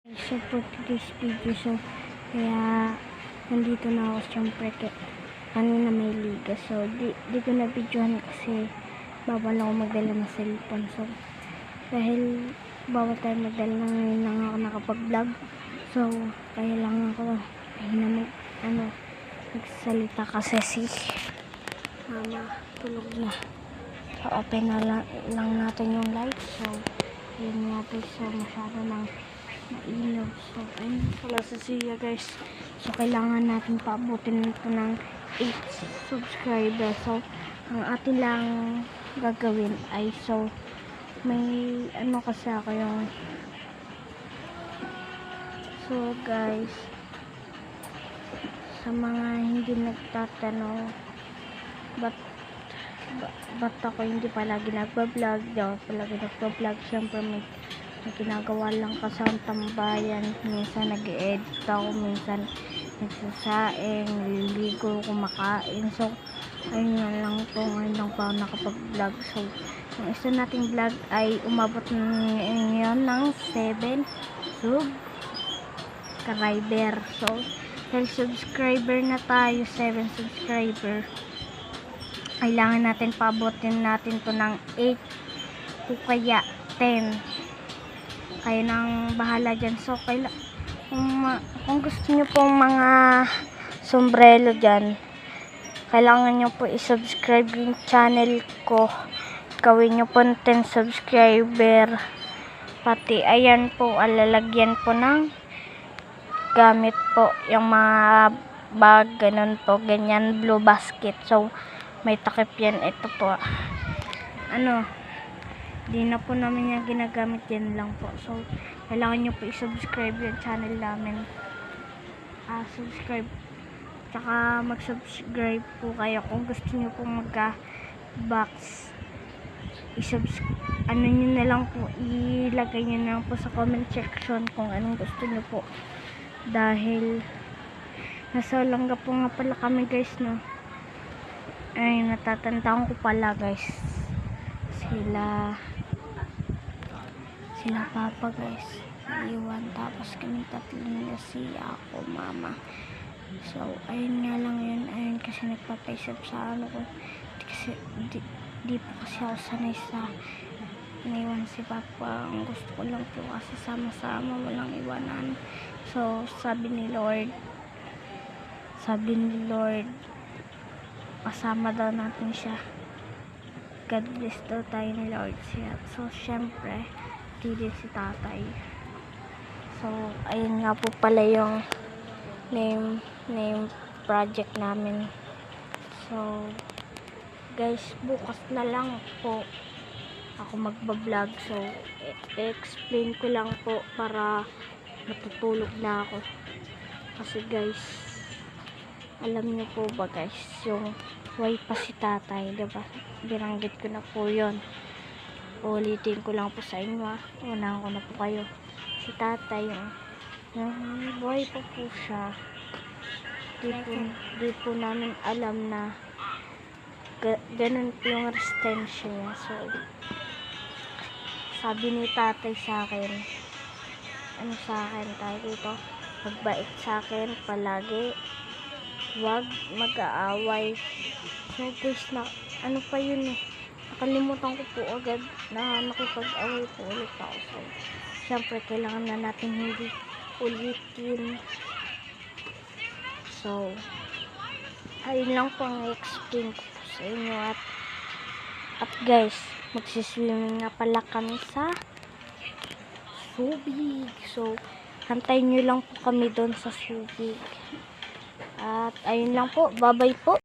So for today's video, kaya nandito na ako syempre kanina may liga. So di ko na videohan kasi bawal ako magdala ng cellphone. So dahil bawal tayo magdala ng ngayon lang ako nakapag-vlog. So kaya lang ako nagsalita kasi si mama tulog na. So open na lang natin yung light. So yun nga guys, so masyado ng mailaw. So ayun pala sa siya guys. So kailangan natin paabutin ito ng 8 subscribers. So ang atin lang gagawin ay may kasi ako yung guys, sa mga hindi nagtatanong ba't ako hindi palagi nagbablog, syempre may ginagawa lang kasi ang tambayan. Minsan nag-edit ako, minsan nagsasaing, naliligo, kumakain. So ayun nga lang po, ngayon lang pa ako nakapag-vlog. So yung isa nating vlog ay umabot ngayon ng 7 subscriber. So dahil subscriber na tayo, 7 subscriber, kailangan natin paabotin natin to ng 8 o kaya 10. Kayo nang bahala dyan. So kung gusto nyo pong mga sombrero dyan, kailangan nyo po i-subscribe yung channel ko. Gawin nyo po 10 subscriber. Pati ayan po, alalagyan po ng gamit po yung mga bag, ganun po, ganyan, blue basket. So may takip yan. Ito po, di na po namin yung ginagamit, yan lang po. So kailangan nyo po i-subscribe yung channel namin. Subscribe, tsaka mag-subscribe po kayo kung gusto nyo po magka-box. Nyo na lang po, ilagay nyo na lang po sa comment section kung anong gusto nyo po. Dahil nasa Olonga po nga pala kami guys, no? Ay, natatandaan ko pala guys, sila papa guys iwan, tapos kami tatlo nila, ako, mama. So ayun nga lang yun, ayun kasi nagpapaisip sa ko kasi di po kasi ako sanay sa naiwan si papa. Ang gusto ko lang po kasi sama-sama, walang iwanan. So sabi ni Lord kasama daw natin siya. God bless daw tayo ni Lord siya. So syempre din si tatay. So ayun nga po pala yung name project namin. So guys, bukas na lang po ako magbablog. So explain ko lang po para matutulog na ako. Kasi guys, alam niyo po ba guys, yung why pa si tatay, diba? Binanggit ko na po yun. Ulitin ko lang po sa inyo, unahan ko na po kayo. Si tatay, yung buhay pa po siya, di po namin alam na ganun po yung resistensya niya. So sabi ni tatay sa akin, tayo dito, magbait sa akin palagi, wag mag-aaway. So guys, pa yun nakalimutan ko po agad na nakipag-away po ulit ako. So syempre kailangan na natin hindi ulitin. So ayun lang po ang explain ko po sa inyo. At guys, magsiswimming nga pala kami sa Subic. So hantayin nyo lang po kami doon sa Subic. At ayun lang po, bye bye po.